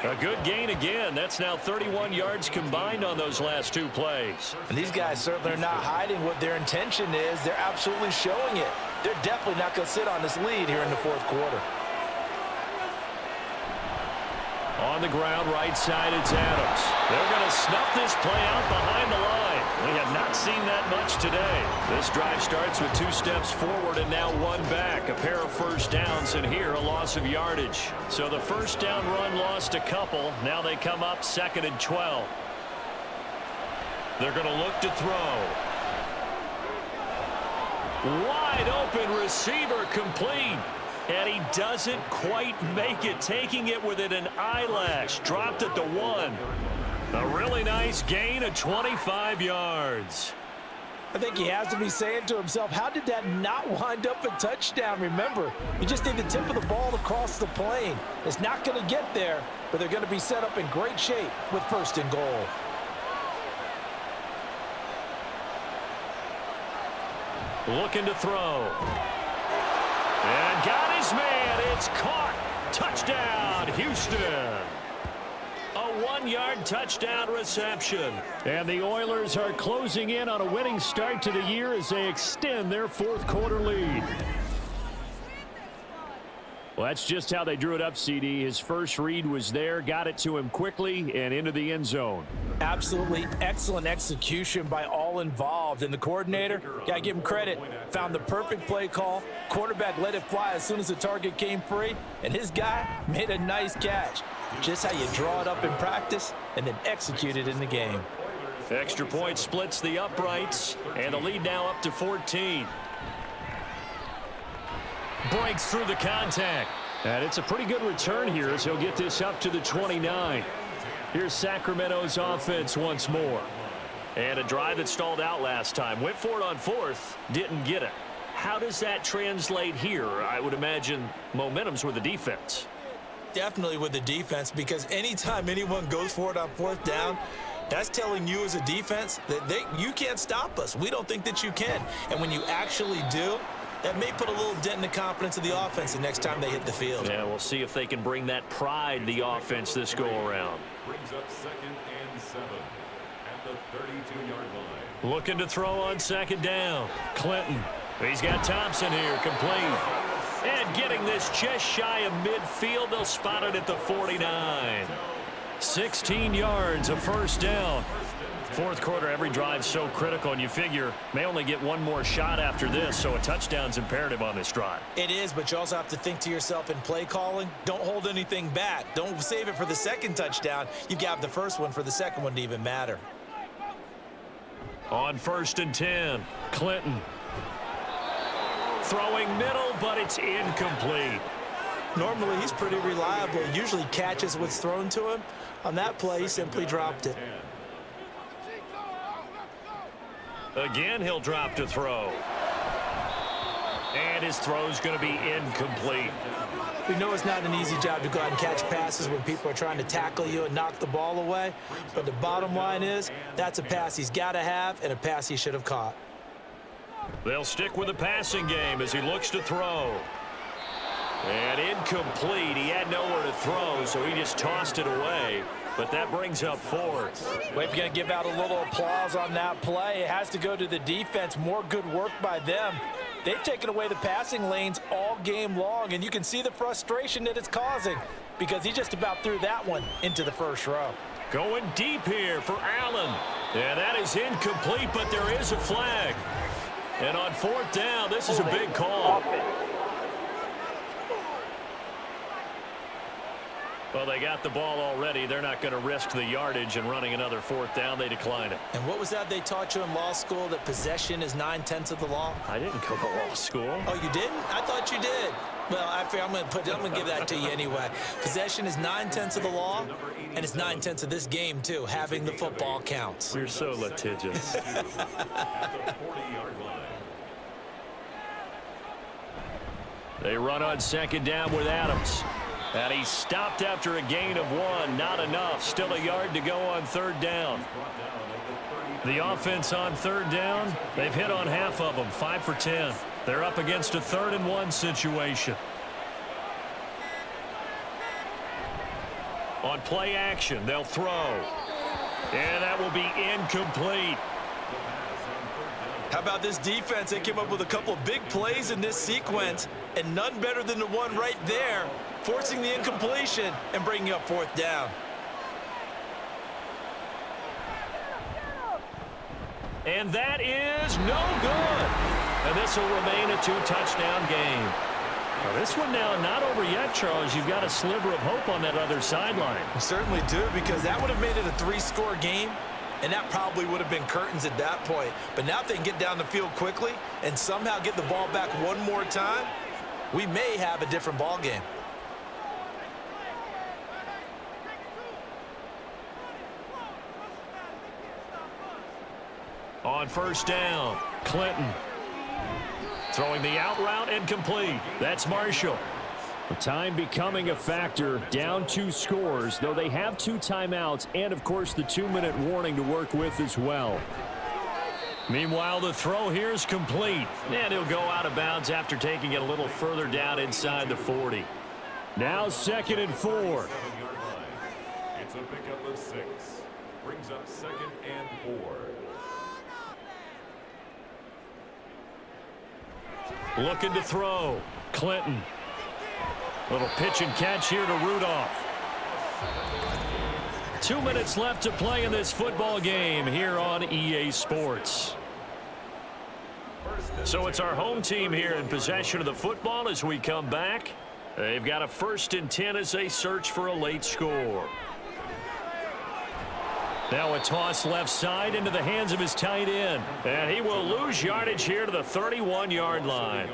A good gain again. That's now 31 yards combined on those last 2 plays. And these guys certainly are not hiding what their intention is. They're absolutely showing it. They're definitely not going to sit on this lead here in the fourth quarter. On the ground, right side, it's Adams. They're going to snuff this play out behind the line. We have not seen that much today. This drive starts with 2 steps forward and now 1 back. A pair of first downs, and here a loss of yardage. So the first down run lost a couple. Now they come up 2nd and 12. They're going to look to throw. Wide open receiver, complete. And he doesn't quite make it, taking it within an eyelash. Dropped at the 1. A really nice gain of 25 yards. I think he has to be saying to himself, how did that not wind up a touchdown? Remember, you just need the tip of the ball across the plane. It's not going to get there, but they're going to be set up in great shape with 1st and goal. Looking to throw. And got his man. It's caught. Touchdown, Houston. A 1-yard touchdown reception. And the Oilers are closing in on a winning start to the year as they extend their fourth quarter lead. Well, that's just how they drew it up, CD. His first read was there, got it to him quickly, and into the end zone. Absolutely excellent execution by all involved. And the coordinator, got to give him credit, found the perfect play call. Quarterback let it fly as soon as the target came free, and his guy made a nice catch. Just how you draw it up in practice and then execute it in the game. Extra point splits the uprights, and the lead now up to 14. Breaks through the contact. And it's a pretty good return here as he'll get this up to the 29. Here's Sacramento's offense once more. And a drive that stalled out last time. Went for it on 4th, didn't get it. How does that translate here? I would imagine momentum's with the defense. Definitely with the defense, because anytime anyone goes for it on 4th down, that's telling you as a defense that you can't stop us. We don't think that you can. And when you actually do, that may put a little dent in the confidence of the offense the next time they hit the field. Yeah, we'll see if they can bring that pride, the offense, this go-around. Brings up 2nd and 7 at the 32-yard line. Looking to throw on 2nd down. Clinton. He's got Thompson here, complete. And getting this just shy of midfield. They'll spot it at the 49. 16 yards, a first down. Fourth quarter, every drive so critical, and you figure may only get one more shot after this, so a touchdown's imperative on this drive. It is, but you also have to think to yourself in play calling, don't hold anything back. Don't save it for the second touchdown. You've got the first one for the second one to even matter. On 1st and 10, Clinton. Throwing middle, but it's incomplete. Normally, he's pretty reliable. He usually catches what's thrown to him. On that play, he simply dropped it. Again, he'll drop to throw. And his throw's going to be incomplete. We know it's not an easy job to go out and catch passes when people are trying to tackle you and knock the ball away. But the bottom line is, that's a pass he's got to have and a pass he should have caught. They'll stick with the passing game as he looks to throw. And incomplete. He had nowhere to throw, so he just tossed it away. But that brings up fourth. We're going to give out a little applause on that play. It has to go to the defense. More good work by them. They've taken away the passing lanes all game long, and you can see the frustration that it's causing because he just about threw that one into the first row. Going deep here for Allen. And that is incomplete, but there is a flag. And on fourth down, this is a big call. Well, they got the ball already. They're not going to risk the yardage and running another fourth down. They decline it. And what was that they taught you in law school, that possession is 9/10 of the law? I didn't go to law school. Oh, you didn't? I thought you did. Well, I'm going to give that to you anyway. Possession is 9/10 of the law, and it's 9/10 of this game, too. Having the football counts. You're so litigious. They run on second down with Adams. And he's stopped after a gain of 1. Not enough. Still a yard to go on third down. The offense on third down, they've hit on half of them, 5 for 10. They're up against a 3rd and 1 situation. On play action, they'll throw. And that will be incomplete. How about this defense? They came up with a couple of big plays in this sequence, and none better than the one right there, forcing the incompletion and bringing up fourth down. And that is no good. And this will remain a 2-touchdown game. Now this one now not over yet, Charles. You've got a sliver of hope on that other sideline. You certainly do, because that would have made it a 3-score game, and that probably would have been curtains at that point. But now if they can get down the field quickly and somehow get the ball back one more time, we may have a different ball game. On first down, Clinton. Throwing the out route, incomplete. That's Marshall. The time becoming a factor, down 2 scores, though they have 2 timeouts and, of course, the 2-minute warning to work with as well. Meanwhile, the throw here is complete, and he'll go out of bounds after taking it a little further down inside the 40. Now 2nd and 4. It's a pickup of 6. Brings up 2nd and 4. Looking to throw. Clinton. Little pitch and catch here to Rudolph. 2 minutes left to play in this football game here on EA Sports. So it's our home team here in possession of the football as we come back. They've got a 1st and 10 as they search for a late score. Now a toss left side into the hands of his tight end. And he will lose yardage here to the 31-yard line.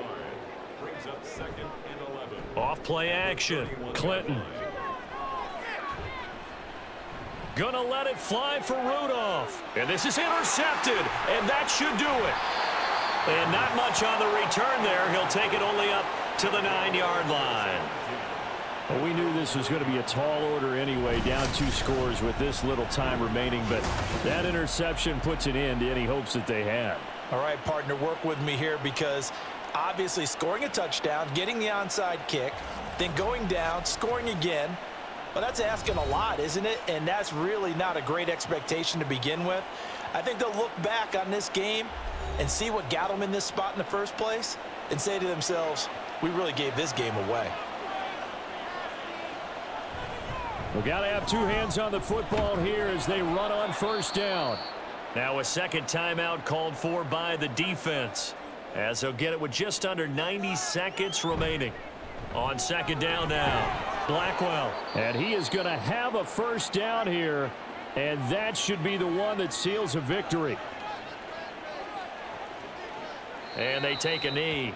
Brings up 2nd and 11. Off play action. Clinton. Gonna let it fly for Rudolph. And this is intercepted. And that should do it. And not much on the return there. He'll take it only up to the 9-yard line. Well, we knew this was going to be a tall order anyway, down 2 scores with this little time remaining, but that interception puts an end to any hopes that they had. All right, partner, work with me here, because obviously scoring a touchdown, getting the onside kick, then going down, scoring again, well, that's asking a lot, isn't it? And that's really not a great expectation to begin with. I think they'll look back on this game and see what got them in this spot in the first place and say to themselves, we really gave this game away. We've got to have 2 hands on the football here as they run on first down. Now a second timeout called for by the defense, as they'll get it with just under 90 seconds remaining. On second down now, Blackwell. And he is going to have a first down here, and that should be the one that seals a victory. And they take a knee.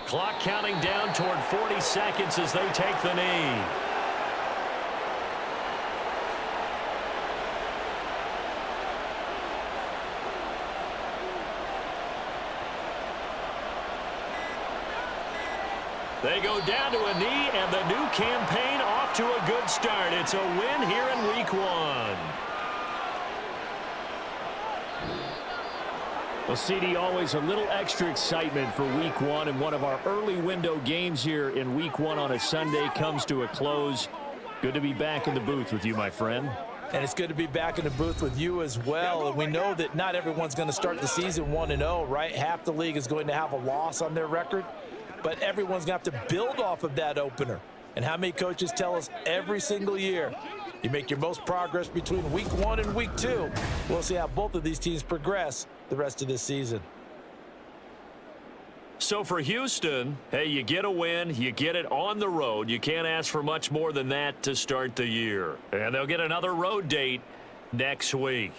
Clock counting down toward 40 seconds as they take the knee. They go down to a knee, and the new campaign off to a good start. It's a win here in Week 1. Well, CD, always a little extra excitement for Week 1, and one of our early window games here in Week 1 on a Sunday comes to a close. Good to be back in the booth with you, my friend. And it's good to be back in the booth with you as well. And we know that not everyone's going to start the season 1-0, right? Half the league is going to have a loss on their record. But everyone's going to have to build off of that opener. And how many coaches tell us every single year, you make your most progress between Week 1 and Week 2. We'll see how both of these teams progress the rest of this season. So for Houston, hey, you get a win, you get it on the road. You can't ask for much more than that to start the year. And they'll get another road date next week.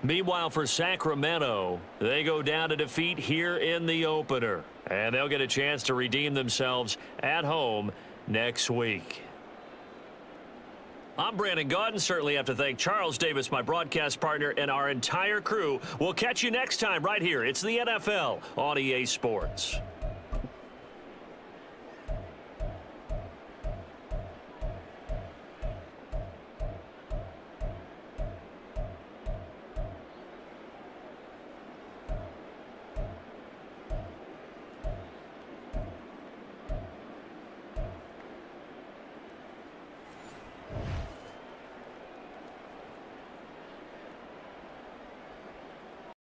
Meanwhile, for Sacramento, they go down to defeat here in the opener. And they'll get a chance to redeem themselves at home next week. I'm Brandon Gaudin. Certainly have to thank Charles Davis, my broadcast partner, and our entire crew. We'll catch you next time right here. It's the NFL on EA Sports.